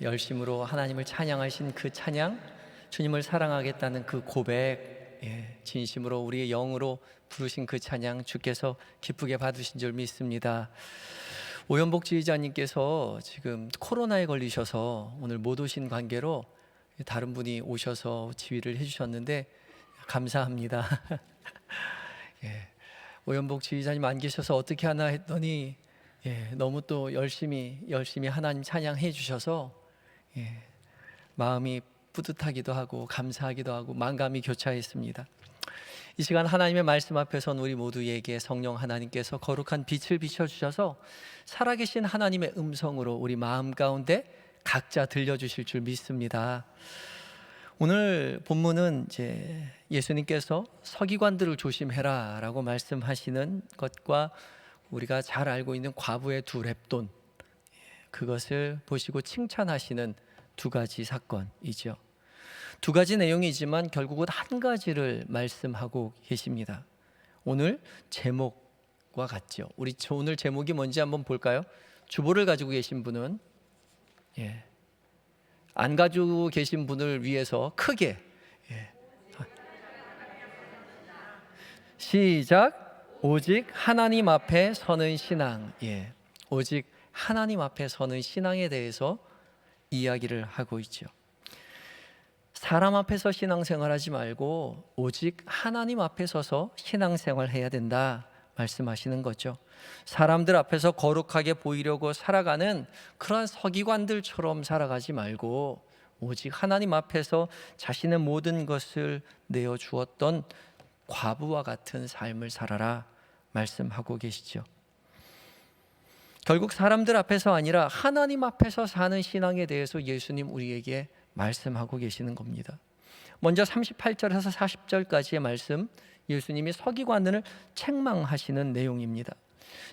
열심으로 하나님을 찬양하신 그 찬양, 주님을 사랑하겠다는 그 고백, 진심으로 우리의 영으로 부르신 그 찬양 주께서 기쁘게 받으신 줄 믿습니다. 오연복 지휘자님께서 지금 코로나에 걸리셔서 오늘 못 오신 관계로 다른 분이 오셔서 지휘를 해주셨는데 감사합니다. 오연복 지휘자님 안 계셔서 어떻게 하나 했더니 너무 또 열심히 하나님 찬양해 주셔서 마음이 뿌듯하기도 하고 감사하기도 하고 만감이 교차했습니다. 이 시간 하나님의 말씀 앞에선 우리 모두에게 성령 하나님께서 거룩한 빛을 비춰주셔서 살아계신 하나님의 음성으로 우리 마음 가운데 각자 들려주실 줄 믿습니다. 오늘 본문은 이제 예수님께서 서기관들을 조심해라 라고 말씀하시는 것과 우리가 잘 알고 있는 과부의 두 렙돈, 그것을 보시고 칭찬하시는 두 가지 사건이죠. 두 가지 내용이지만 결국은 한 가지를 말씀하고 계십니다. 오늘 제목과 같죠. 우리 오늘 제목이 뭔지 한번 볼까요? 주보를 가지고 계신 분은 안 가지고 계신 분을 위해서 크게 시작. 오직 하나님 앞에 서는 신앙. 오직 하나님 앞에 서는 신앙에 대해서 이야기를 하고 있죠. 사람 앞에서 신앙생활하지 말고 오직 하나님 앞에 서서 신앙생활 해야 된다 말씀하시는 거죠. 사람들 앞에서 거룩하게 보이려고 살아가는 그런 서기관들처럼 살아가지 말고 오직 하나님 앞에서 자신의 모든 것을 내어주었던 과부와 같은 삶을 살아라 말씀하고 계시죠. 결국 사람들 앞에서 아니라 하나님 앞에서 사는 신앙에 대해서 예수님 우리에게 말씀하고 계시는 겁니다. 먼저 38절에서 40절까지의 말씀, 예수님이 서기관을 책망하시는 내용입니다.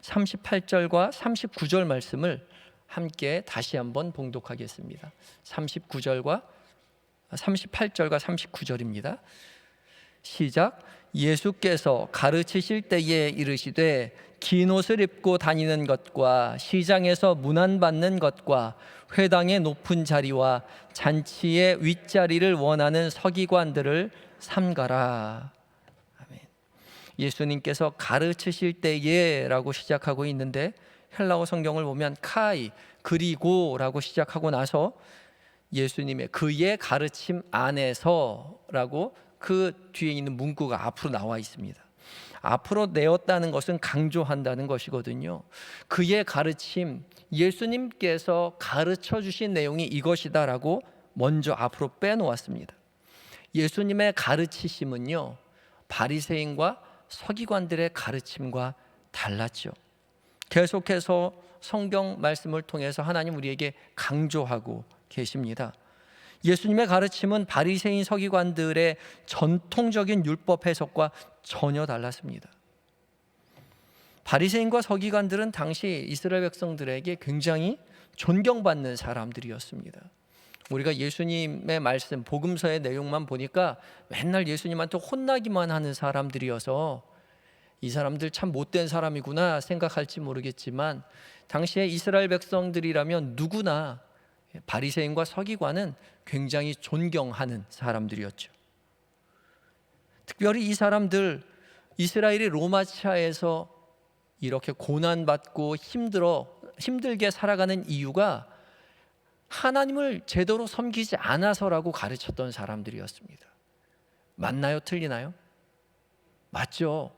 38절과 39절 말씀을 함께 다시 한번 봉독하겠습니다. 38절과 39절입니다. 시작. 예수께서 가르치실 때에 이르시되 긴 옷을 입고 다니는 것과 시장에서 문안받는 것과 회당의 높은 자리와 잔치의 윗자리를 원하는 서기관들을 삼가라. 아멘. 예수님께서 가르치실 때에 라고 시작하고 있는데 헬라어 성경을 보면 카이 그리고 라고 시작하고 나서 예수님의 그의 가르침 안에서 라고 그 뒤에 있는 문구가 앞으로 나와 있습니다. 앞으로 내었다는 것은 강조한다는 것이거든요. 그의 가르침, 예수님께서 가르쳐 주신 내용이 이것이다라고 먼저 앞으로 빼놓았습니다. 예수님의 가르치심은요, 바리새인과 서기관들의 가르침과 달랐죠. 계속해서 성경 말씀을 통해서 하나님 우리에게 강조하고 계십니다. 예수님의 가르침은 바리새인 서기관들의 전통적인 율법 해석과 전혀 달랐습니다. 바리새인과 서기관들은 당시 이스라엘 백성들에게 굉장히 존경받는 사람들이었습니다. 우리가 예수님의 말씀, 복음서의 내용만 보니까 맨날 예수님한테 혼나기만 하는 사람들이어서 이 사람들 참 못된 사람이구나 생각할지 모르겠지만 당시에 이스라엘 백성들이라면 누구나 바리새인과 서기관은 굉장히 존경하는 사람들이었죠. 특별히 이 사람들 이스라엘이 로마치하에서 이렇게 고난받고 힘들게 살아가는 이유가 하나님을 제대로 섬기지 않아서라고 가르쳤던 사람들이었습니다. 맞나요? 틀리나요? 맞죠.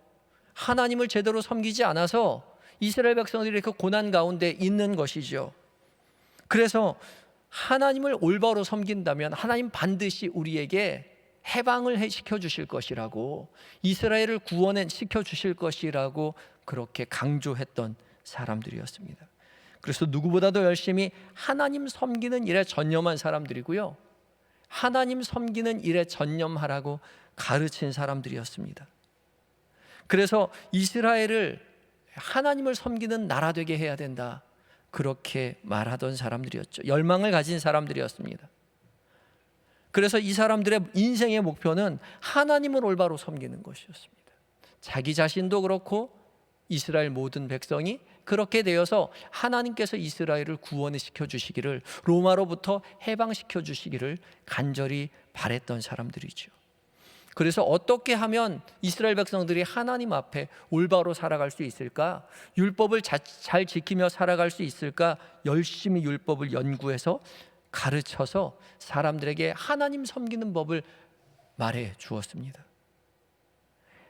하나님을 제대로 섬기지 않아서 이스라엘 백성들이 그 고난 가운데 있는 것이죠. 그래서 하나님을 올바로 섬긴다면 하나님 반드시 우리에게 해방을 시켜 주실 것이라고, 이스라엘을 구원해 시켜 주실 것이라고 그렇게 강조했던 사람들이었습니다. 그래서 누구보다도 열심히 하나님 섬기는 일에 전념한 사람들이고요, 하나님 섬기는 일에 전념하라고 가르친 사람들이었습니다. 그래서 이스라엘을 하나님을 섬기는 나라 되게 해야 된다, 그렇게 말하던 사람들이었죠. 열망을 가진 사람들이었습니다. 그래서 이 사람들의 인생의 목표는 하나님을 올바로 섬기는 것이었습니다. 자기 자신도 그렇고 이스라엘 모든 백성이 그렇게 되어서 하나님께서 이스라엘을 구원시켜 주시기를, 로마로부터 해방시켜 주시기를 간절히 바랬던 사람들이죠. 그래서 어떻게 하면 이스라엘 백성들이 하나님 앞에 올바로 살아갈 수 있을까? 율법을 잘 지키며 살아갈 수 있을까? 열심히 율법을 연구해서 가르쳐서 사람들에게 하나님 섬기는 법을 말해 주었습니다.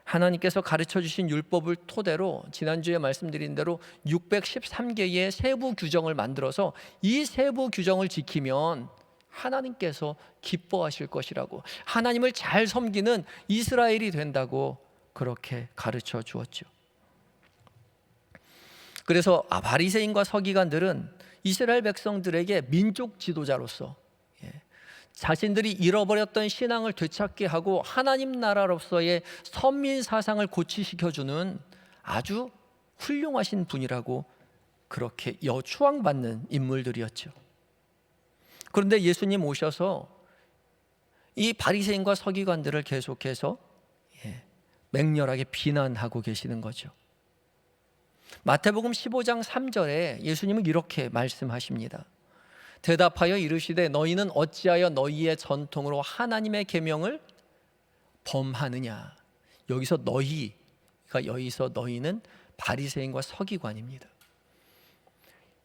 하나님께서 가르쳐 주신 율법을 토대로 지난주에 말씀드린 대로 613개의 세부 규정을 만들어서 이 세부 규정을 지키면 하나님께서 기뻐하실 것이라고, 하나님을 잘 섬기는 이스라엘이 된다고 그렇게 가르쳐 주었죠. 그래서 바리새인과 서기관들은 이스라엘 백성들에게 민족 지도자로서 자신들이 잃어버렸던 신앙을 되찾게 하고 하나님 나라로서의 선민 사상을 고취시켜주는 아주 훌륭하신 분이라고 그렇게 추앙받는 인물들이었죠. 그런데 예수님 오셔서 이 바리새인과 서기관들을 계속해서 맹렬하게 비난하고 계시는 거죠. 마태복음 15장 3절에 예수님은 이렇게 말씀하십니다. 대답하여 이르시되 너희는 어찌하여 너희의 전통으로 하나님의 계명을 범하느냐. 여기서 너희는 바리새인과 서기관입니다.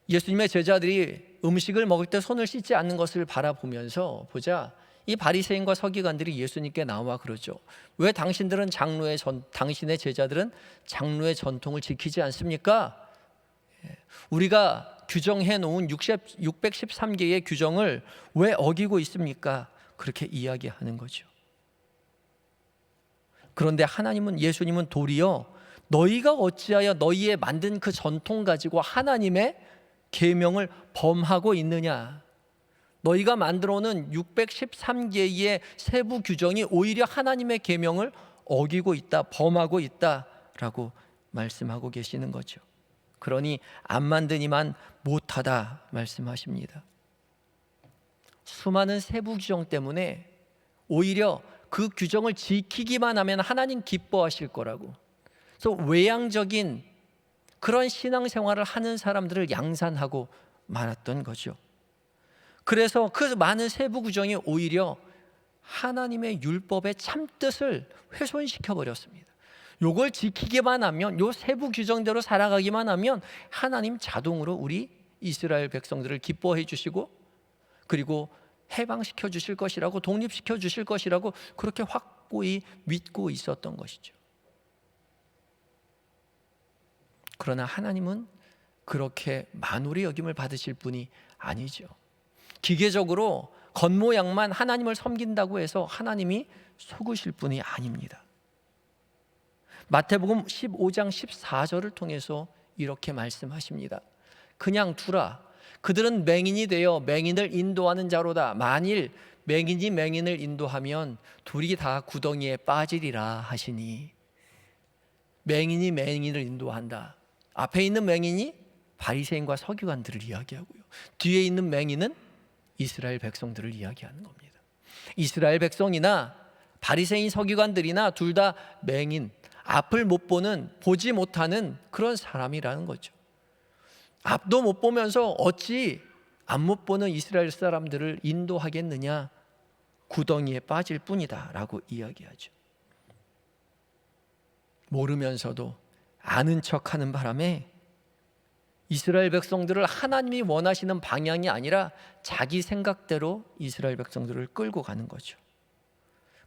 예수님의 제자들이 음식을 먹을 때 손을 씻지 않는 것을 바라보면서 보자 이 바리새인과 서기관들이 예수님께 나와 그러죠. 왜 당신의 제자들은 장로의 전통을 지키지 않습니까? 우리가 규정해 놓은 613개의 규정을 왜 어기고 있습니까? 그렇게 이야기하는 거죠. 그런데 예수님은 도리어 너희가 어찌하여 너희의 만든 그 전통 가지고 하나님의 계명을 범하고 있느냐. 너희가 만들어 놓은 613개의 세부 규정이 오히려 하나님의 계명을 어기고 있다, 범하고 있다라고 말씀하고 계시는 거죠. 그러니 안 만드니만 못하다 말씀하십니다. 수많은 세부 규정 때문에 오히려 그 규정을 지키기만 하면 하나님 기뻐하실 거라고, 그래서 외향적인 그런 신앙생활을 하는 사람들을 양산하고 말았던 거죠. 그래서 그 많은 세부 규정이 오히려 하나님의 율법의 참뜻을 훼손시켜 버렸습니다. 요걸 지키기만 하면, 요 세부 규정대로 살아가기만 하면 하나님 자동으로 우리 이스라엘 백성들을 기뻐해 주시고 그리고 해방시켜 주실 것이라고, 독립시켜 주실 것이라고 그렇게 확고히 믿고 있었던 것이죠. 그러나 하나님은 그렇게 만홀히 여김을 받으실 분이 아니죠. 기계적으로 겉모양만 하나님을 섬긴다고 해서 하나님이 속으실 분이 아닙니다. 마태복음 15장 14절을 통해서 이렇게 말씀하십니다. 그냥 두라. 그들은 맹인이 되어 맹인을 인도하는 자로다. 만일 맹인이 맹인을 인도하면 둘이 다 구덩이에 빠지리라 하시니, 맹인이 맹인을 인도한다. 앞에 있는 맹인이 바리새인과 서기관들을 이야기하고요, 뒤에 있는 맹인은 이스라엘 백성들을 이야기하는 겁니다. 이스라엘 백성이나 바리새인 서기관들이나 둘 다 맹인, 앞을 못 보는, 보지 못하는 그런 사람이라는 거죠. 앞도 못 보면서 어찌 앞 못 보는 이스라엘 사람들을 인도하겠느냐, 구덩이에 빠질 뿐이다 라고 이야기하죠. 모르면서도 아는 척하는 바람에 이스라엘 백성들을 하나님이 원하시는 방향이 아니라 자기 생각대로 이스라엘 백성들을 끌고 가는 거죠.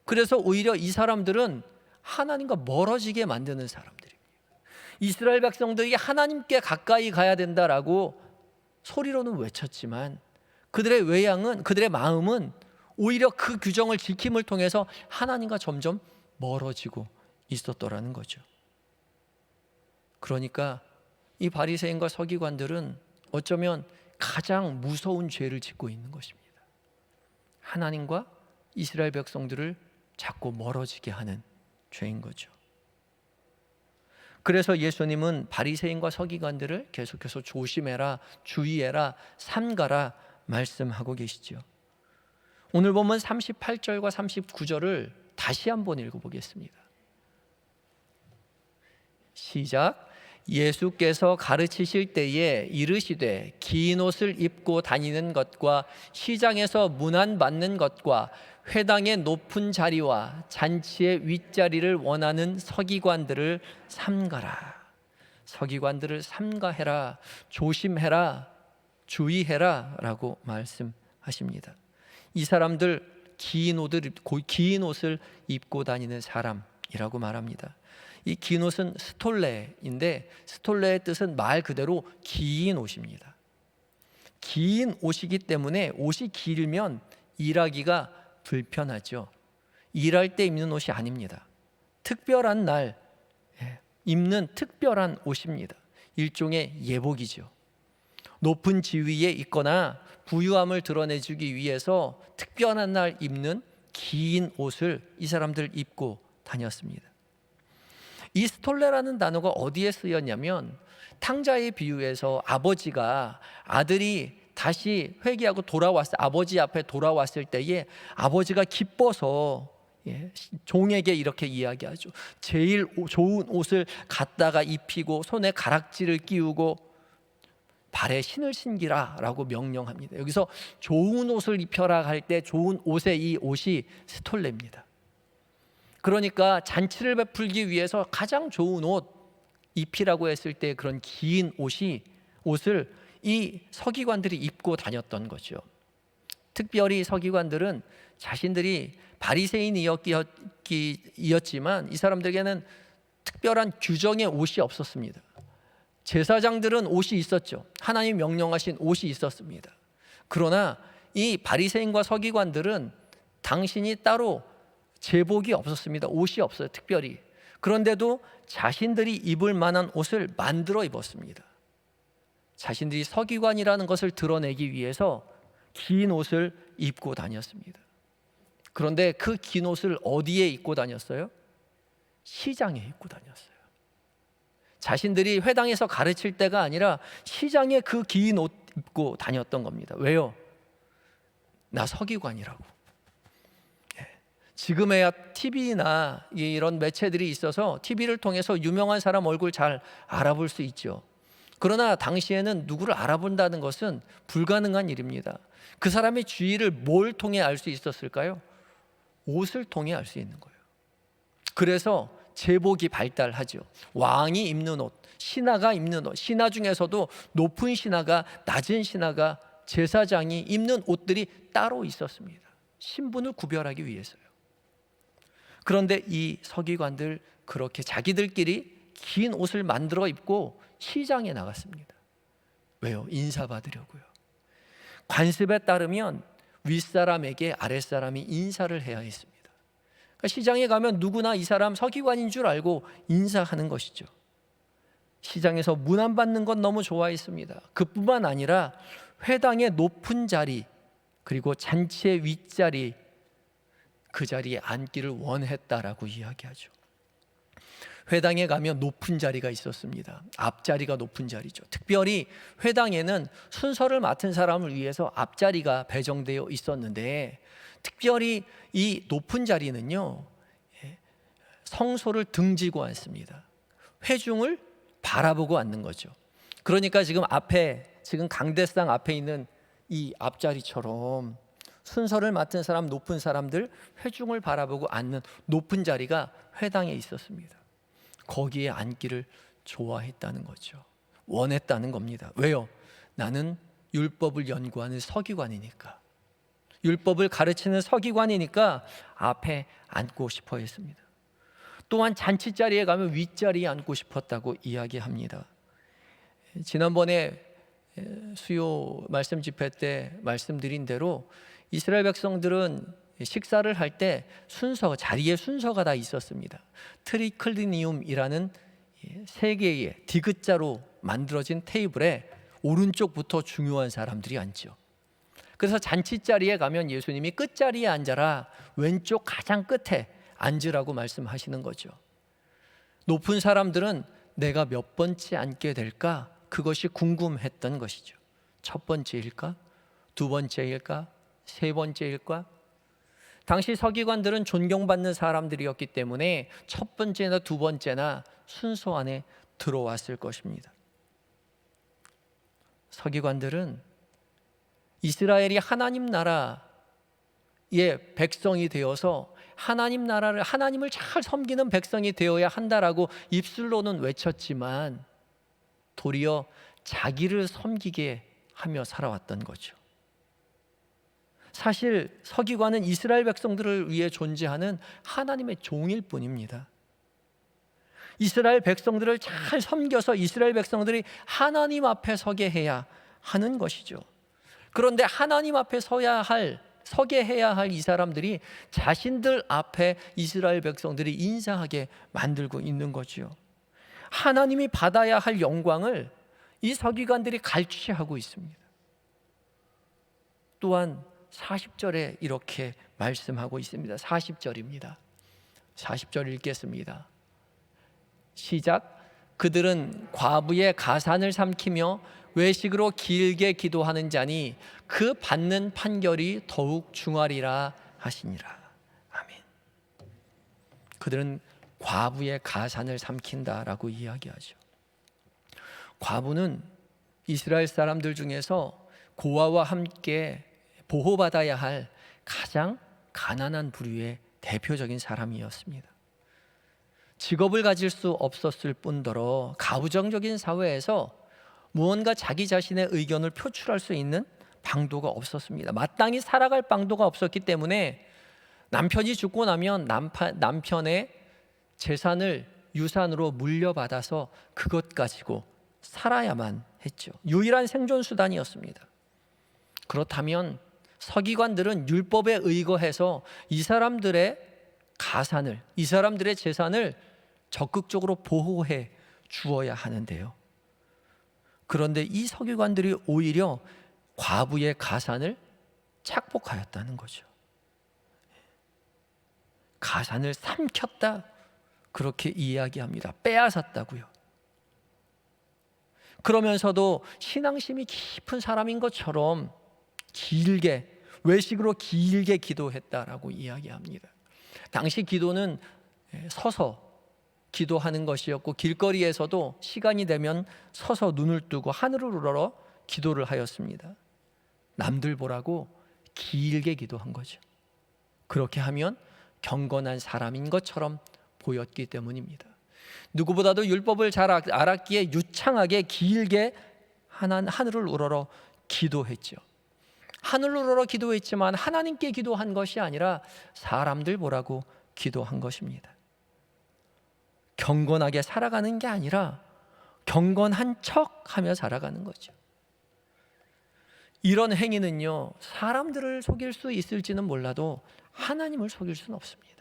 그래서 오히려 이 사람들은 하나님과 멀어지게 만드는 사람들입니다. 이스라엘 백성들이 하나님께 가까이 가야 된다라고 소리로는 외쳤지만 그들의 외양은, 그들의 마음은 오히려 그 규정을 지킴을 통해서 하나님과 점점 멀어지고 있었더라는 거죠. 그러니까 이 바리새인과 서기관들은 어쩌면 가장 무서운 죄를 짓고 있는 것입니다. 하나님과 이스라엘 백성들을 자꾸 멀어지게 하는 죄인 거죠. 그래서 예수님은 바리새인과 서기관들을 계속해서 조심해라, 주의해라, 삼가라 말씀하고 계시죠. 오늘 보면 38절과 39절을 다시 한번 읽어보겠습니다. 시작. 예수께서 가르치실 때에 이르시되 긴 옷을 입고 다니는 것과 시장에서 문안받는 것과 회당의 높은 자리와 잔치의 윗자리를 원하는 서기관들을 삼가라. 서기관들을 삼가해라, 조심해라, 주의해라 라고 말씀하십니다. 이 사람들 긴 옷을 입고 다니는 사람이라고 말합니다. 이 긴 옷은 스톨레인데 스톨레의 뜻은 말 그대로 긴 옷입니다. 긴 옷이기 때문에 옷이 길면 일하기가 불편하죠. 일할 때 입는 옷이 아닙니다. 특별한 날 입는 특별한 옷입니다. 일종의 예복이죠. 높은 지위에 있거나 부유함을 드러내주기 위해서 특별한 날 입는 긴 옷을 이 사람들 입고 다녔습니다. 이 스톨레라는 단어가 어디에 쓰였냐면 탕자의 비유에서 아버지가 아들이 다시 회개하고 아버지 앞에 돌아왔을 때에 아버지가 기뻐서 종에게 이렇게 이야기하죠. 제일 좋은 옷을 갖다가 입히고 손에 가락지를 끼우고 발에 신을 신기라 라고 명령합니다. 여기서 좋은 옷을 입혀라 할 때 좋은 옷의 이 옷이 스톨레입니다. 그러니까 잔치를 베풀기 위해서 가장 좋은 옷 입히라고 했을 때 그런 긴 옷을 이 서기관들이 입고 다녔던 거죠. 특별히 서기관들은 자신들이 바리새인이었지만 이 사람들에게는 특별한 규정의 옷이 없었습니다. 제사장들은 옷이 있었죠. 하나님 명령하신 옷이 있었습니다. 그러나 이 바리새인과 서기관들은 당신이 따로 제복이 없었습니다. 옷이 없어요. 특별히. 그런데도 자신들이 입을 만한 옷을 만들어 입었습니다. 자신들이 서기관이라는 것을 드러내기 위해서 긴 옷을 입고 다녔습니다. 그런데 그 긴 옷을 어디에 입고 다녔어요? 시장에 입고 다녔어요. 자신들이 회당에서 가르칠 때가 아니라 시장에 그 긴 옷 입고 다녔던 겁니다. 왜요? 나 서기관이라고. 지금에야 TV나 이런 매체들이 있어서 TV를 통해서 유명한 사람 얼굴 잘 알아볼 수 있죠. 그러나 당시에는 누구를 알아본다는 것은 불가능한 일입니다. 그 사람의 주의를 뭘 통해 알 수 있었을까요? 옷을 통해 알 수 있는 거예요. 그래서 제복이 발달하죠. 왕이 입는 옷, 신하가 입는 옷, 신하 중에서도 높은 신하가 낮은 신하가 제사장이 입는 옷들이 따로 있었습니다. 신분을 구별하기 위해서요. 그런데 이 서기관들 그렇게 자기들끼리 긴 옷을 만들어 입고 시장에 나갔습니다. 왜요? 인사받으려고요. 관습에 따르면 윗사람에게 아랫사람이 인사를 해야 했습니다. 그러니까 시장에 가면 누구나 이 사람 서기관인 줄 알고 인사하는 것이죠. 시장에서 문안 받는 건 너무 좋아했습니다. 그뿐만 아니라 회당의 높은 자리 그리고 잔치의 윗자리 그 자리에 앉기를 원했다라고 이야기하죠. 회당에 가면 높은 자리가 있었습니다. 앞자리가 높은 자리죠. 특별히 회당에는 순서를 맡은 사람을 위해서 앞자리가 배정되어 있었는데 특별히 이 높은 자리는요 성소를 등지고 앉습니다. 회중을 바라보고 앉는 거죠. 그러니까 지금 강대상 앞에 있는 이 앞자리처럼 순서를 맡은 사람, 높은 사람들, 회중을 바라보고 앉는 높은 자리가 회당에 있었습니다. 거기에 앉기를 좋아했다는 거죠. 원했다는 겁니다. 왜요? 나는 율법을 연구하는 서기관이니까. 율법을 가르치는 서기관이니까 앞에 앉고 싶어 했습니다. 또한 잔치 자리에 가면 윗자리에 앉고 싶었다고 이야기합니다. 지난번에 수요 말씀 집회 때 말씀드린 대로 이스라엘 백성들은 식사를 할 때 자리의 순서가 다 있었습니다. 트리클리니움이라는 세 개의 디귿자로 만들어진 테이블에 오른쪽부터 중요한 사람들이 앉죠. 그래서 잔치 자리에 가면 예수님이 끝자리에 앉아라, 왼쪽 가장 끝에 앉으라고 말씀하시는 거죠. 높은 사람들은 내가 몇 번째 앉게 될까? 그것이 궁금했던 것이죠. 첫 번째일까? 두 번째일까? 세 번째일까? 당시 서기관들은 존경받는 사람들이었기 때문에 첫 번째나 두 번째나 순서 안에 들어왔을 것입니다. 서기관들은 이스라엘이 하나님 나라의 백성이 되어서 하나님 나라를, 하나님을 잘 섬기는 백성이 되어야 한다라고 입술로는 외쳤지만 도리어 자기를 섬기게 하며 살아왔던 거죠. 사실 서기관은 이스라엘 백성들을 위해 존재하는 하나님의 종일 뿐입니다. 이스라엘 백성들을 잘 섬겨서 이스라엘 백성들이 하나님 앞에 서게 해야 하는 것이죠. 그런데 하나님 앞에 서게 해야 할 이 사람들이 자신들 앞에 이스라엘 백성들이 인사하게 만들고 있는 거죠. 하나님이 받아야 할 영광을 이 서기관들이 갈취하고 있습니다. 또한 40절에 이렇게 말씀하고 있습니다. 40절입니다. 40절 읽겠습니다. 시작. 그들은 과부의 가산을 삼키며 외식으로 길게 기도하는 자니 그 받는 판결이 더욱 중하리라 하시니라. 아멘. 그들은 과부의 가산을 삼킨다라고 이야기하죠. 과부는 이스라엘 사람들 중에서 고아와 함께 보호받아야 할 가장 가난한 부류의 대표적인 사람이었습니다. 직업을 가질 수 없었을 뿐더러 가부장적인 사회에서 무언가 자기 자신의 의견을 표출할 수 있는 방도가 없었습니다. 마땅히 살아갈 방도가 없었기 때문에 남편이 죽고 나면 남편의 재산을 유산으로 물려받아서 그것 가지고 살아야만 했죠. 유일한 생존 수단이었습니다. 그렇다면 서기관들은 율법에 의거해서 이 사람들의 가산을, 이 사람들의 재산을 적극적으로 보호해 주어야 하는데요. 그런데 이 서기관들이 오히려 과부의 가산을 착복하였다는 거죠. 가산을 삼켰다, 그렇게 이야기합니다. 빼앗았다고요. 그러면서도 신앙심이 깊은 사람인 것처럼 길게, 외식으로 길게 기도했다라고 이야기합니다. 당시 기도는 서서 기도하는 것이었고 길거리에서도 시간이 되면 서서 눈을 뜨고 하늘을 우러러 기도를 하였습니다. 남들 보라고 길게 기도한 거죠. 그렇게 하면 경건한 사람인 것처럼 보였기 때문입니다. 누구보다도 율법을 잘 알았기에 유창하게 길게 하늘을 우러러 기도했죠. 하늘을 우러러 기도했지만 하나님께 기도한 것이 아니라 사람들 보라고 기도한 것입니다. 경건하게 살아가는 게 아니라 경건한 척하며 살아가는 거죠. 이런 행위는요, 사람들을 속일 수 있을지는 몰라도 하나님을 속일 수는 없습니다.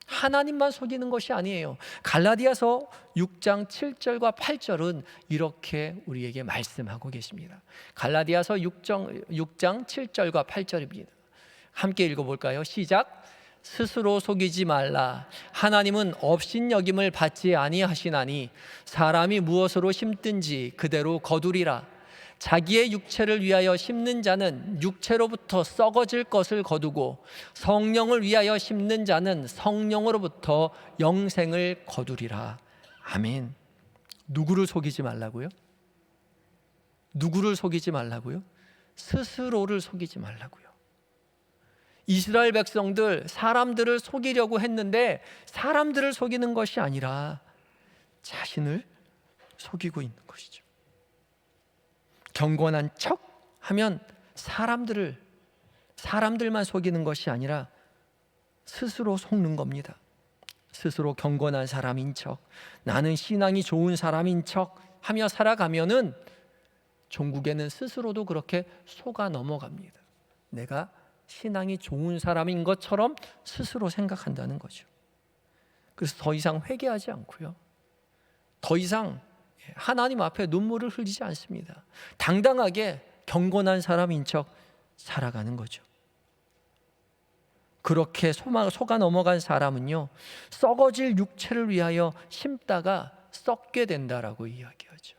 하나님만 속이는 것이 아니에요. 갈라디아서 6장 7절과 8절은 이렇게 우리에게 말씀하고 계십니다. 갈라디아서 6장 7절과 8절입니다. 함께 읽어볼까요? 시작. 스스로 속이지 말라. 하나님은 업신여김을 받지 아니하시나니 사람이 무엇으로 심든지 그대로 거두리라. 자기의 육체를 위하여 심는 자는 육체로부터 썩어질 것을 거두고 성령을 위하여 심는 자는 성령으로부터 영생을 거두리라. 아멘. 누구를 속이지 말라고요? 누구를 속이지 말라고요? 스스로를 속이지 말라고요. 이스라엘 백성들 사람들을 속이려고 했는데 사람들을 속이는 것이 아니라 자신을 속이고 있는 것이죠. 경건한 척 하면 사람들만 속이는 것이 아니라 스스로 속는 겁니다. 스스로 경건한 사람인 척, 나는 신앙이 좋은 사람인 척 하며 살아가면은 종국에는 스스로도 그렇게 속아 넘어갑니다. 내가 신앙이 좋은 사람인 것처럼 스스로 생각한다는 거죠. 그래서 더 이상 회개하지 않고요, 더 이상 하나님 앞에 눈물을 흘리지 않습니다. 당당하게 경건한 사람인 척 살아가는 거죠. 그렇게 속아 넘어간 사람은요, 썩어질 육체를 위하여 심다가 썩게 된다라고 이야기하죠.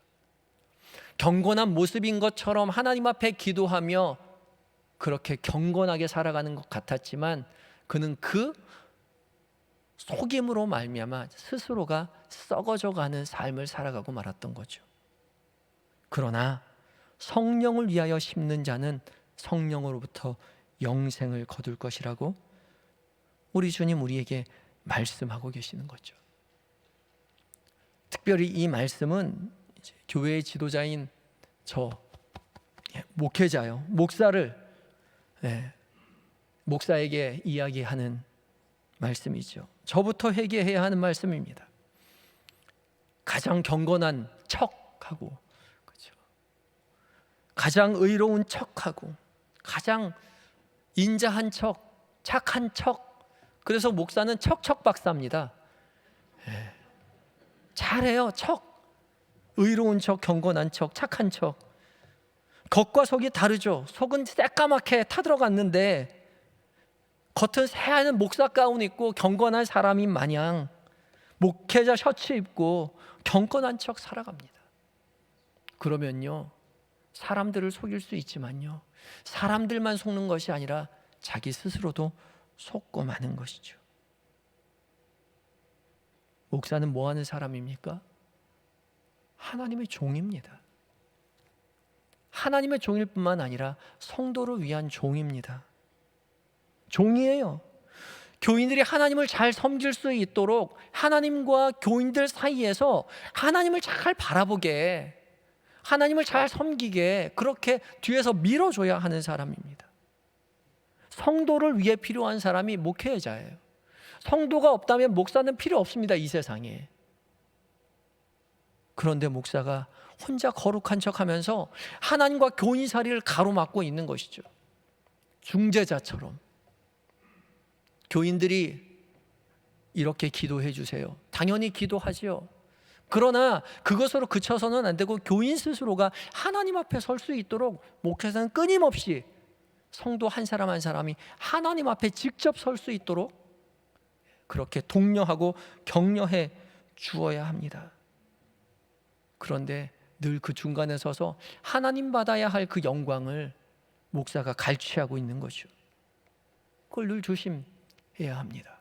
경건한 모습인 것처럼 하나님 앞에 기도하며 그렇게 경건하게 살아가는 것 같았지만 그는 그 속임으로 말미암아 스스로가 썩어져가는 삶을 살아가고 말았던 거죠. 그러나 성령을 위하여 심는 자는 성령으로부터 영생을 거둘 것이라고 우리 주님 우리에게 말씀하고 계시는 거죠. 특별히 이 말씀은 이제 교회의 지도자인 저 목회자요, 목사에게 이야기하는 말씀이죠. 저부터 회개해야 하는 말씀입니다. 가장 경건한 척하고, 그렇죠? 가장 의로운 척하고, 가장 인자한 척, 착한 척. 그래서 목사는 척척 박사입니다. 잘해요. 척, 의로운 척, 경건한 척, 착한 척. 겉과 속이 다르죠. 속은 새까맣게 타들어갔는데 겉은 새하얀 목사 가운 입고 경건한 사람인 마냥 목회자 셔츠 입고 경건한 척 살아갑니다. 그러면요, 사람들을 속일 수 있지만요, 사람들만 속는 것이 아니라 자기 스스로도 속고 마는 것이죠. 목사는 뭐 하는 사람입니까? 하나님의 종입니다. 하나님의 종일 뿐만 아니라 성도를 위한 종입니다. 종이에요. 교인들이 하나님을 잘 섬길 수 있도록 하나님과 교인들 사이에서 하나님을 잘 바라보게, 하나님을 잘 섬기게 그렇게 뒤에서 밀어줘야 하는 사람입니다. 성도를 위해 필요한 사람이 목회자예요. 성도가 없다면 목사는 필요 없습니다, 이 세상에. 그런데 목사가 혼자 거룩한 척하면서 하나님과 교인 사이를 가로막고 있는 것이죠. 중재자처럼. 교인들이 이렇게 기도해 주세요. 당연히 기도하지요. 그러나 그것으로 그쳐서는 안 되고 교인 스스로가 하나님 앞에 설 수 있도록 목회자는 끊임없이 성도 한 사람 한 사람이 하나님 앞에 직접 설 수 있도록 그렇게 독려하고 격려해 주어야 합니다. 그런데 늘 그 중간에 서서 하나님 받아야 할 그 영광을 목사가 갈취하고 있는 거죠. 그걸 늘 조심해야 합니다.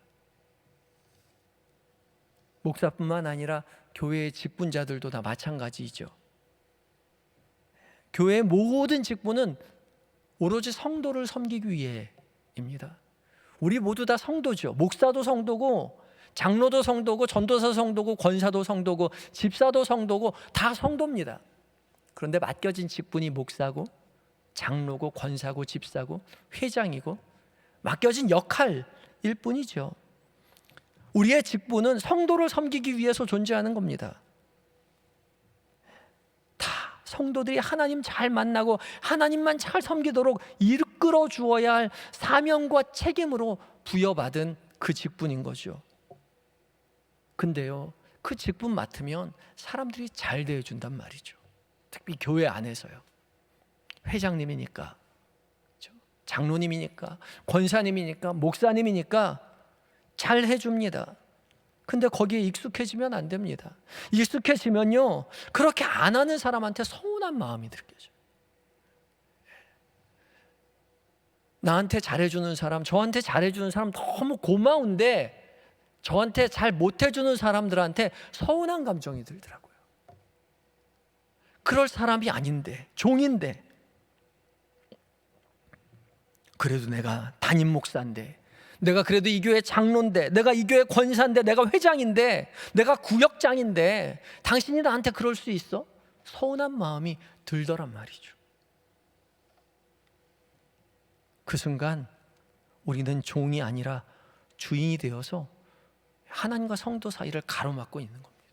목사뿐만 아니라 교회의 직분자들도 다 마찬가지이죠. 교회의 모든 직분은 오로지 성도를 섬기기 위해입니다. 우리 모두 다 성도죠. 목사도 성도고, 장로도 성도고, 전도사 성도고, 권사도 성도고, 집사도 성도고, 다 성도입니다. 그런데 맡겨진 직분이 목사고, 장로고, 권사고, 집사고, 회장이고, 맡겨진 역할일 뿐이죠. 우리의 직분은 성도를 섬기기 위해서 존재하는 겁니다. 다 성도들이 하나님 잘 만나고 하나님만 잘 섬기도록 이끌어 주어야 할 사명과 책임으로 부여받은 그 직분인 거죠. 근데요, 그 직분 맡으면 사람들이 잘 대해준단 말이죠. 특히 교회 안에서요. 회장님이니까, 장로님이니까, 권사님이니까, 목사님이니까 잘 해줍니다. 근데 거기에 익숙해지면 안 됩니다. 익숙해지면요, 그렇게 안 하는 사람한테 서운한 마음이 느껴져요. 나한테 잘해주는 사람, 저한테 잘해주는 사람 너무 고마운데 저한테 잘 못해주는 사람들한테 서운한 감정이 들더라고요. 그럴 사람이 아닌데, 종인데, 그래도 내가 담임 목사인데, 내가 그래도 이 교회 장로인데, 내가 이 교회 권사인데, 내가 회장인데, 내가 구역장인데 당신이 나한테 그럴 수 있어? 서운한 마음이 들더란 말이죠. 그 순간 우리는 종이 아니라 주인이 되어서 하나님과 성도 사이를 가로막고 있는 겁니다.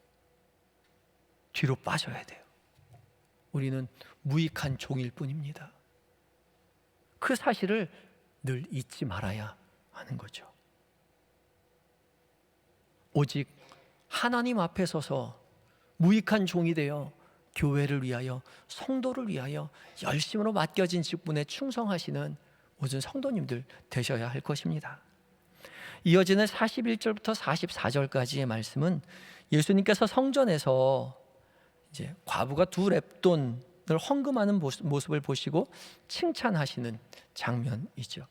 뒤로 빠져야 돼요. 우리는 무익한 종일 뿐입니다. 그 사실을 늘 잊지 말아야 하는 거죠. 오직 하나님 앞에 서서 무익한 종이 되어 교회를 위하여, 성도를 위하여 열심으로 맡겨진 직분에 충성하시는 모든 성도님들 되셔야 할 것입니다. 이어지는 41절부터 44절까지의 말씀은 예수님께서 성전에서 이제 과부가 2렙돈을 헌금하는 모습을 보시고 칭찬하시는 장면이죠.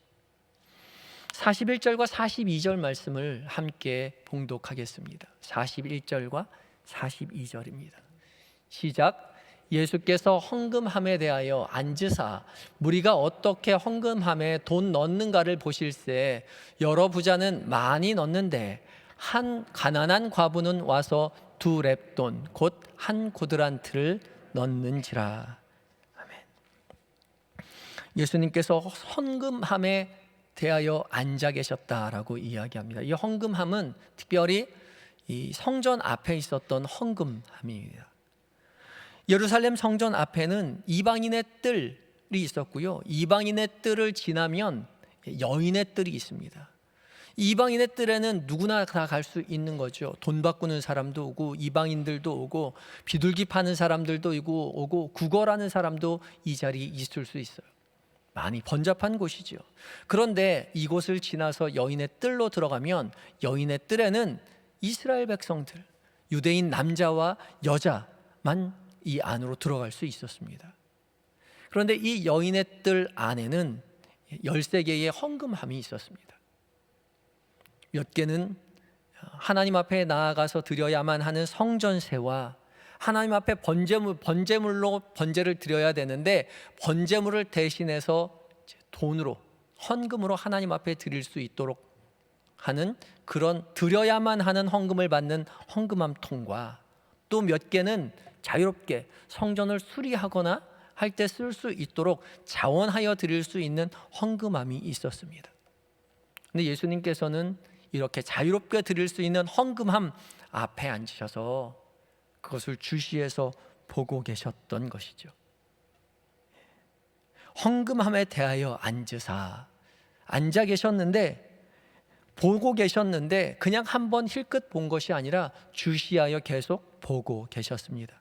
41절과 42절 말씀을 함께 봉독하겠습니다. 41절과 42절입니다. 시작. 예수께서 헌금함에 대하여 앉으사 무리가 어떻게 헌금함에 돈 넣는가를 보실새 여러 부자는 많이 넣는데 한 가난한 과부는 와서 2렙돈 곧 한 고드란트를 넣는지라. 아멘. 예수님께서 헌금함에 대하여 앉아 계셨다라고 이야기합니다. 이 헌금함은 특별히 이 성전 앞에 있었던 헌금함입니다. 예루살렘 성전 앞에는 이방인의 뜰이 있었고요. 이방인의 뜰을 지나면 여인의 뜰이 있습니다. 이방인의 뜰에는 누구나 다 갈 수 있는 거죠. 돈 바꾸는 사람도 오고 이방인들도 오고 비둘기 파는 사람들도 오고 구걸하는 사람도 이 자리에 있을 수 있어요. 많이 번잡한 곳이죠. 그런데 이곳을 지나서 여인의 뜰로 들어가면 여인의 뜰에는 이스라엘 백성들, 유대인 남자와 여자만 이 안으로 들어갈 수 있었습니다. 그런데 이 여인의 뜰 안에는 13개의 헌금함이 있었습니다. 몇 개는 하나님 앞에 나아가서 드려야만 하는 성전세와 하나님 앞에 번제물로 번제를 드려야 되는데 번제물을 대신해서 돈으로 헌금으로 하나님 앞에 드릴 수 있도록 하는 그런 드려야만 하는 헌금을 받는 헌금함 통과 또 몇 개는 자유롭게 성전을 수리하거나 할 때 쓸 수 있도록 자원하여 드릴 수 있는 헌금함이 있었습니다. 근데 예수님께서는 이렇게 자유롭게 드릴 수 있는 헌금함 앞에 앉으셔서 그것을 주시해서 보고 계셨던 것이죠. 헌금함에 대하여 앉으사 앉아 계셨는데 보고 계셨는데 그냥 한번 힐끗 본 것이 아니라 주시하여 계속 보고 계셨습니다.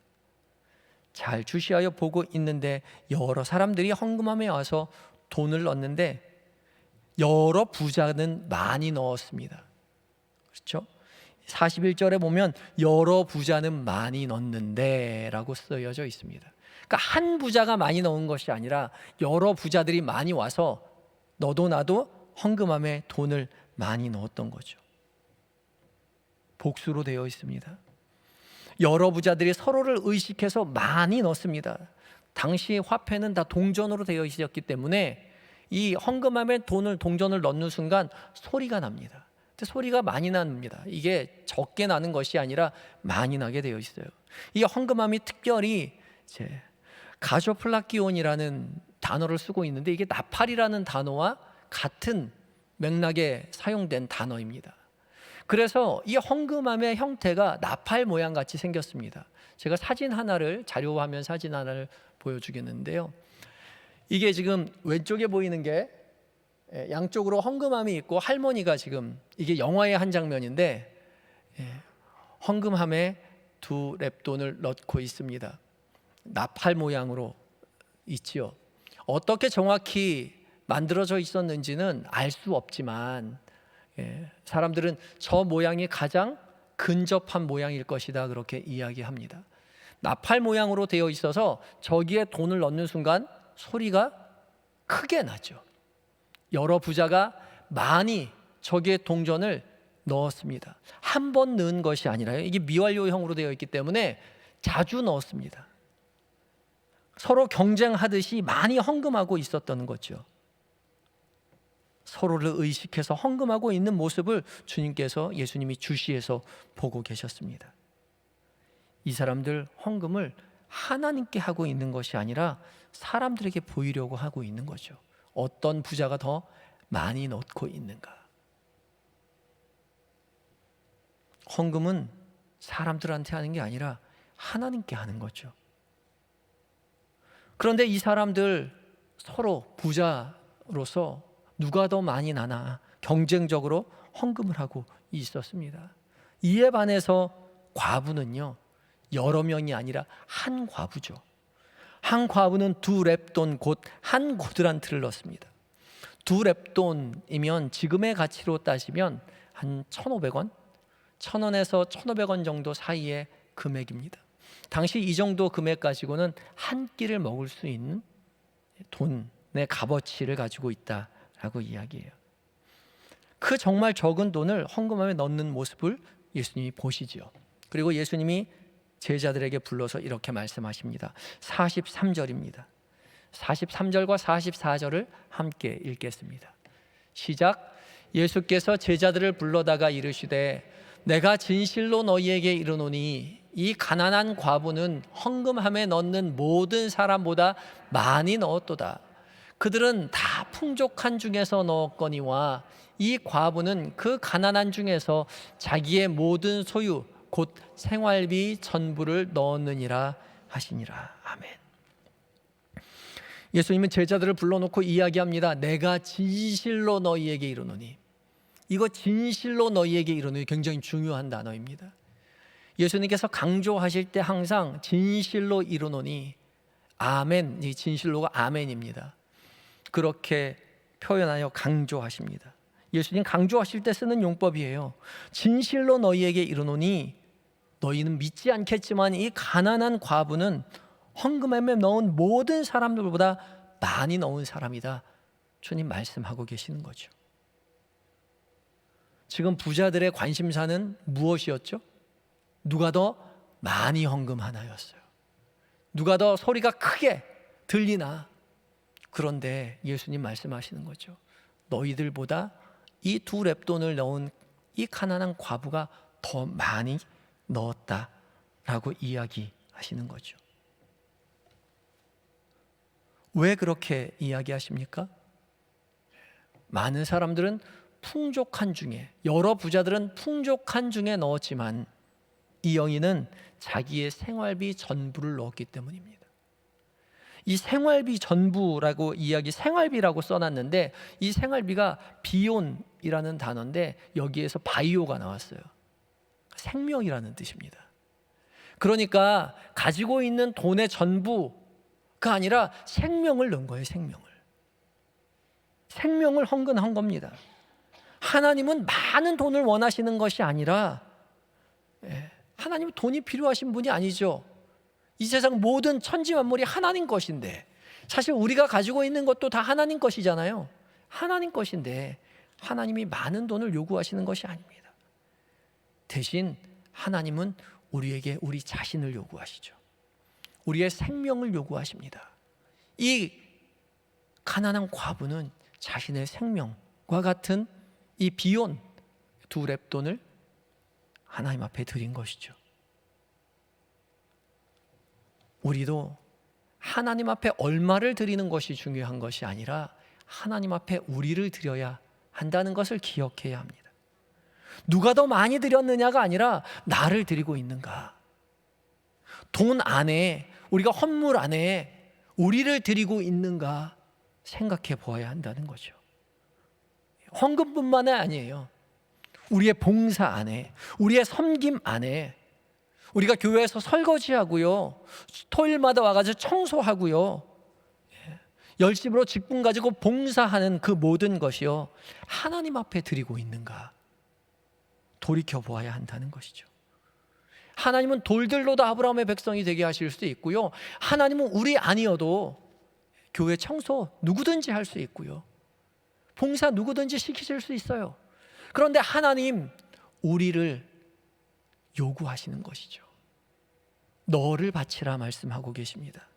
잘 주시하여 보고 있는데 여러 사람들이 헌금함에 와서 돈을 넣었는데 여러 부자는 많이 넣었습니다. 그렇죠? 41절에 보면 여러 부자는 많이 넣는데 라고 쓰여져 있습니다. 그러니까 한 부자가 많이 넣은 것이 아니라 여러 부자들이 많이 와서 너도 나도 헌금함에 돈을 많이 넣었던 거죠. 복수로 되어 있습니다. 여러 부자들이 서로를 의식해서 많이 넣습니다. 당시 화폐는 다 동전으로 되어 있었기 때문에 이 헌금함에 동전을 넣는 순간 소리가 납니다. 근데 소리가 많이 납니다. 이게 적게 나는 것이 아니라 많이 나게 되어 있어요. 이 헌금함이 특별히 가쇼플라키온이라는 단어를 쓰고 있는데 이게 나팔이라는 단어와 같은 맥락에 사용된 단어입니다. 그래서 이 헌금함의 형태가 나팔 모양 같이 생겼습니다. 제가 자료화면 사진 하나를 보여주겠는데요. 이게 지금 왼쪽에 보이는 게 양쪽으로 헌금함이 있고 할머니가 지금 이게 영화의 한 장면인데 헌금함에 2렙돈을 넣고 있습니다. 나팔 모양으로 있지요. 어떻게 정확히 만들어져 있었는지는 알 수 없지만 사람들은 저 모양이 가장 근접한 모양일 것이다 그렇게 이야기합니다. 나팔 모양으로 되어 있어서 저기에 돈을 넣는 순간 소리가 크게 나죠. 여러 부자가 많이 저기에 동전을 넣었습니다. 한 번 넣은 것이 아니라요. 이게 미완료형으로 되어 있기 때문에 자주 넣었습니다. 서로 경쟁하듯이 많이 헌금하고 있었던 거죠. 서로를 의식해서 헌금하고 있는 모습을 예수님이 주시해서 보고 계셨습니다. 이 사람들 헌금을 하나님께 하고 있는 것이 아니라 사람들에게 보이려고 하고 있는 거죠. 어떤 부자가 더 많이 넣고 있는가. 헌금은 사람들한테 하는 게 아니라 하나님께 하는 거죠. 그런데 이 사람들 서로 부자로서 누가 더 많이 나나 경쟁적으로 헌금을 하고 있었습니다. 이에 반해서 과부는요, 여러 명이 아니라 한 과부죠. 한 과부는 2렙돈 곧 한 고드란트를 넣습니다. 2렙돈이면 지금의 가치로 따지면 한 1,500원? 1,000원에서 1,500원 정도 사이의 금액입니다. 당시 이 정도 금액 가지고는 한 끼를 먹을 수 있는 돈의 값어치를 가지고 있다라고 이야기해요. 그 정말 적은 돈을 헌금함에 넣는 모습을 예수님이 보시지요. 그리고 예수님이 제자들에게 불러서 이렇게 말씀하십니다. 43절입니다. 43절과 44절을 함께 읽겠습니다. 시작. 예수께서 제자들을 불러다가 이르시되 내가 진실로 너희에게 이르노니 이 가난한 과부는 헌금함에 넣는 모든 사람보다 많이 넣었도다. 그들은 다 풍족한 중에서 넣었거니와 이 과부는 그 가난한 중에서 자기의 모든 소유 곧 생활비 전부를 넣었느니라 하시니라. 아멘. 예수님은 제자들을 불러놓고 이야기합니다. 내가 진실로 너희에게 이르노니. 이거 진실로 너희에게 이르노니 굉장히 중요한 단어입니다. 예수님께서 강조하실 때 항상 진실로 이르노니, 아멘, 이 진실로가 아멘입니다. 그렇게 표현하여 강조하십니다. 예수님 강조하실 때 쓰는 용법이에요. 진실로 너희에게 이르노니, 너희는 믿지 않겠지만 이 가난한 과부는 헌금함에 넣은 모든 사람들보다 많이 넣은 사람이다. 주님 말씀하고 계시는 거죠. 지금 부자들의 관심사는 무엇이었죠? 누가 더 많이 헌금하나였어요. 누가 더 소리가 크게 들리나. 그런데 예수님 말씀하시는 거죠. 너희들보다 이 2렙돈을 넣은 이 가난한 과부가 더 많이 넣었다라고 이야기하시는 거죠. 왜 그렇게 이야기하십니까? 많은 사람들은 풍족한 중에, 여러 부자들은 풍족한 중에 넣었지만 이 여인은 자기의 생활비 전부를 넣었기 때문입니다. 이 생활비 전부라고 생활비라고 써놨는데 이 생활비가 비온이라는 단어인데 여기에서 바이오가 나왔어요. 생명이라는 뜻입니다. 그러니까 가지고 있는 돈의 전부가 아니라 생명을 넣은 거예요. 생명을 헌금한 겁니다. 하나님은 많은 돈을 원하시는 것이 아니라, 하나님은 돈이 필요하신 분이 아니죠. 이 세상 모든 천지 만물이 하나님 것인데, 사실 우리가 가지고 있는 것도 다 하나님 것이잖아요. 하나님 것인데 하나님이 많은 돈을 요구하시는 것이 아닙니다. 대신 하나님은 우리에게 우리 자신을 요구하시죠. 우리의 생명을 요구하십니다. 이 가난한 과부는 자신의 생명과 같은 이 비온 2렙돈을 하나님 앞에 드린 것이죠. 우리도 하나님 앞에 얼마를 드리는 것이 중요한 것이 아니라 하나님 앞에 우리를 드려야 한다는 것을 기억해야 합니다. 누가 더 많이 드렸느냐가 아니라 나를 드리고 있는가. 돈 안에, 우리가 헌물 안에 우리를 드리고 있는가 생각해 보아야 한다는 거죠. 헌금뿐만이 아니에요. 우리의 봉사 안에, 우리의 섬김 안에, 우리가 교회에서 설거지하고요, 토요일마다 와가지고 청소하고요, 열심으로 직분 가지고 봉사하는 그 모든 것이요, 하나님 앞에 드리고 있는가 돌이켜 보아야 한다는 것이죠. 하나님은 돌들로도 아브라함의 백성이 되게 하실 수도 있고요, 하나님은 우리 아니어도 교회 청소 누구든지 할 수 있고요, 봉사 누구든지 시키실 수 있어요. 그런데 하나님 우리를 요구하시는 것이죠. 너를 바치라 말씀하고 계십니다.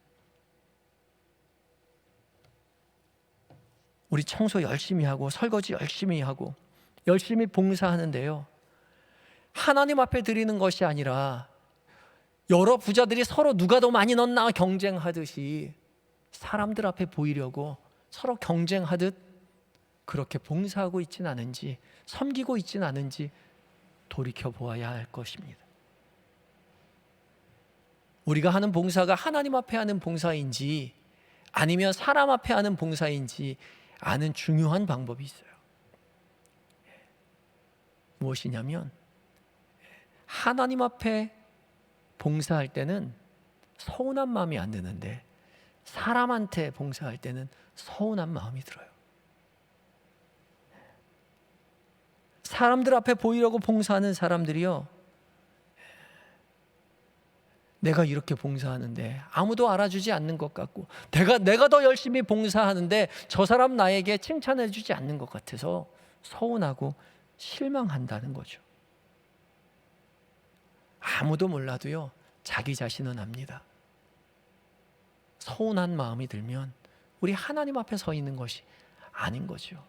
우리 청소 열심히 하고 설거지 열심히 하고 열심히 봉사하는데요, 하나님 앞에 드리는 것이 아니라 여러 부자들이 서로 누가 더 많이 넣나 경쟁하듯이 사람들 앞에 보이려고 서로 경쟁하듯 그렇게 봉사하고 있진 않은지, 섬기고 있진 않은지 돌이켜보아야 할 것입니다. 우리가 하는 봉사가 하나님 앞에 하는 봉사인지 아니면 사람 앞에 하는 봉사인지 아는 중요한 방법이 있어요. 무엇이냐면, 하나님 앞에 봉사할 때는 서운한 마음이 안 드는데 사람한테 봉사할 때는 서운한 마음이 들어요. 사람들 앞에 보이려고 봉사하는 사람들이요, 내가 이렇게 봉사하는데 아무도 알아주지 않는 것 같고, 내가 더 열심히 봉사하는데 저 사람 나에게 칭찬해 주지 않는 것 같아서 서운하고 실망한다는 거죠. 아무도 몰라도요, 자기 자신은 압니다. 서운한 마음이 들면 우리 하나님 앞에 서 있는 것이 아닌 거죠.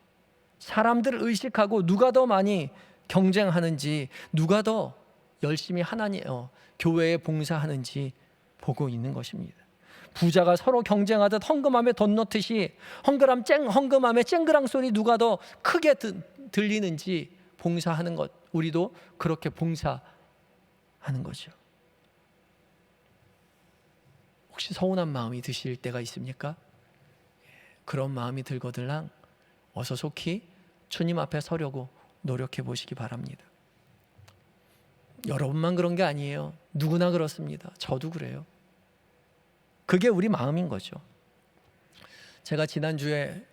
사람들을 의식하고 누가 더 많이 경쟁하는지, 누가 더 열심히 교회에 봉사하는지 보고 있는 것입니다. 부자가 서로 경쟁하듯 헝금함에 돈 넣듯이 헝금함에 쨍그랑 소리 누가 더 크게 들리는지 봉사하는 것, 우리도 그렇게 봉사하는 거죠. 혹시 서운한 마음이 드실 때가 있습니까? 그런 마음이 들거들랑 어서 속히 주님 앞에 서려고 노력해 보시기 바랍니다. 여러분만 그런 게 아니에요. 누구나 그렇습니다. 저도 그래요. 그게 우리 마음인 거죠. 제가 지난주에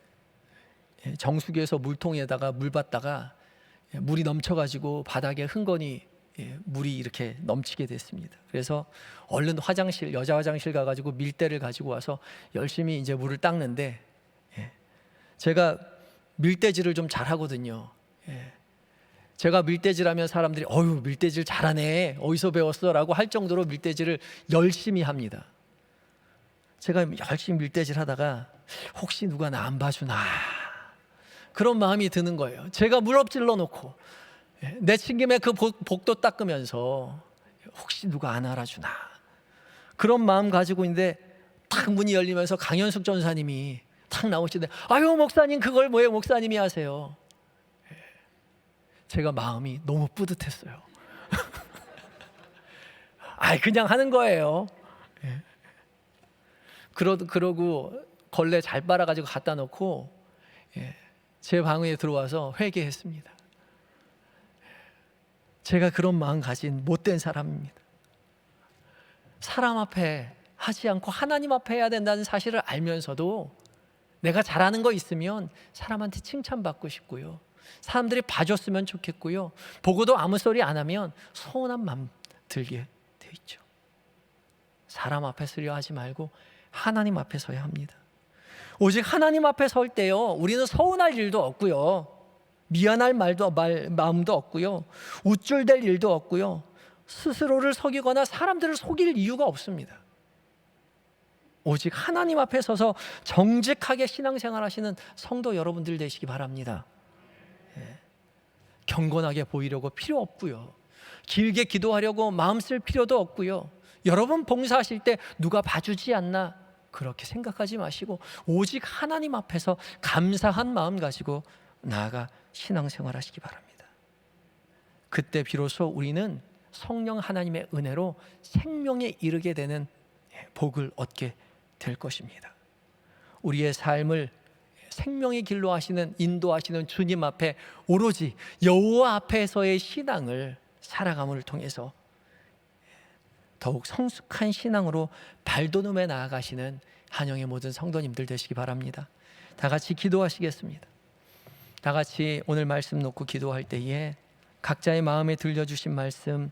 정수기에서 물통에다가 물 받다가 물이 넘쳐가지고 바닥에 흥건히 물이 이렇게 넘치게 됐습니다. 그래서 얼른 여자 화장실 가가지고 밀대를 가지고 와서 열심히 이제 물을 닦는데, 제가 밀대질을 좀 잘하거든요. 제가 밀대질하면 사람들이 어휴, 밀대질 잘하네, 어디서 배웠어? 라고 할 정도로 밀대질을 열심히 합니다. 제가 열심히 밀대질 하다가 혹시 누가 나 안 봐주나, 그런 마음이 드는 거예요. 제가 물 엎질러 놓고 내친김에 그 복도 닦으면서 혹시 누가 안 알아주나, 그런 마음 가지고 있는데 탁 문이 열리면서 강현숙 전사님이 탁 나오시는데, 아유 목사님, 그걸 왜 목사님이 하세요? 제가 마음이 너무 뿌듯했어요. 그냥 하는 거예요. 그러고 걸레 잘 빨아가지고 갖다 놓고 제 방에 들어와서 회개했습니다. 제가 그런 마음 가진 못된 사람입니다. 사람 앞에 하지 않고 하나님 앞에 해야 된다는 사실을 알면서도 내가 잘하는 거 있으면 사람한테 칭찬받고 싶고요, 사람들이 봐줬으면 좋겠고요, 보고도 아무 소리 안 하면 서운한 마음 들게 돼 있죠. 사람 앞에 서려 하지 말고 하나님 앞에 서야 합니다. 오직 하나님 앞에 설 때요, 우리는 서운할 일도 없고요, 미안할 마음도 없고요, 우쭐댈 일도 없고요, 스스로를 속이거나 사람들을 속일 이유가 없습니다. 오직 하나님 앞에 서서 정직하게 신앙생활 하시는 성도 여러분들 되시기 바랍니다. 경건하게 보이려고 필요 없고요, 길게 기도하려고 마음 쓸 필요도 없고요, 여러분 봉사하실 때 누가 봐주지 않나 그렇게 생각하지 마시고 오직 하나님 앞에서 감사한 마음 가지고 나아가 신앙생활 하시기 바랍니다. 그때 비로소 우리는 성령 하나님의 은혜로 생명에 이르게 되는 복을 얻게 될 것입니다. 우리의 삶을 생명의 길로 인도하시는 주님 앞에 오로지 여호와 앞에서의 신앙을 살아감을 통해서 더욱 성숙한 신앙으로 발돋움해 나아가시는 한영의 모든 성도님들 되시기 바랍니다. 다 같이 기도하시겠습니다. 다 같이 오늘 말씀 놓고 기도할 때에 각자의 마음에 들려주신 말씀,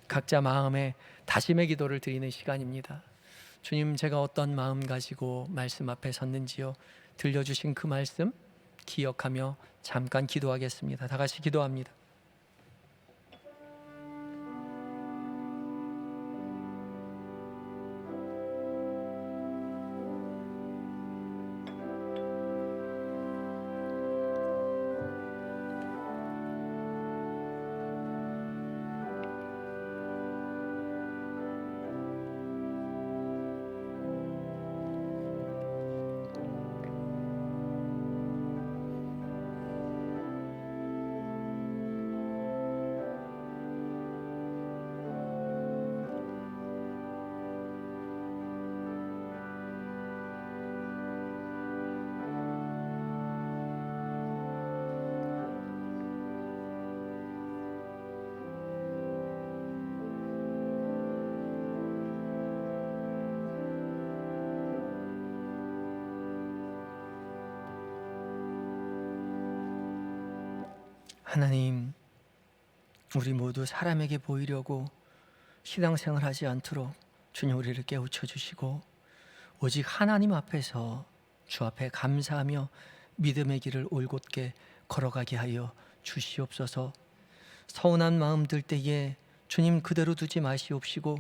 각자 마음에 다짐의 기도를 드리는 시간입니다. 주님, 제가 어떤 마음 가지고 말씀 앞에 섰는지요, 들려주신 그 말씀 기억하며 잠깐 기도하겠습니다. 다 같이 기도합니다. 하나님, 우리 모두 사람에게 보이려고 신앙생활 하지 않도록 주님 우리를 깨우쳐 주시고 오직 하나님 앞에서 주 앞에 감사하며 믿음의 길을 올곧게 걸어가게 하여 주시옵소서. 서운한 마음 들 때에 주님 그대로 두지 마시옵시고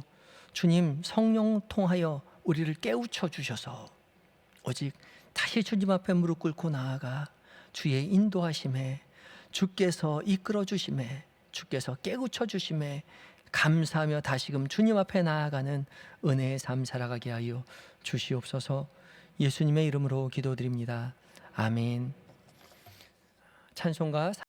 주님 성령 통하여 우리를 깨우쳐 주셔서 오직 다시 주님 앞에 무릎 꿇고 나아가 주의 인도하심에, 주께서 이끌어 주심에, 주께서 깨우쳐 주심에 감사하며 다시금 주님 앞에 나아가는 은혜의 삶 살아가게 하여 주시옵소서. 예수님의 이름으로 기도드립니다. 아멘. 찬송가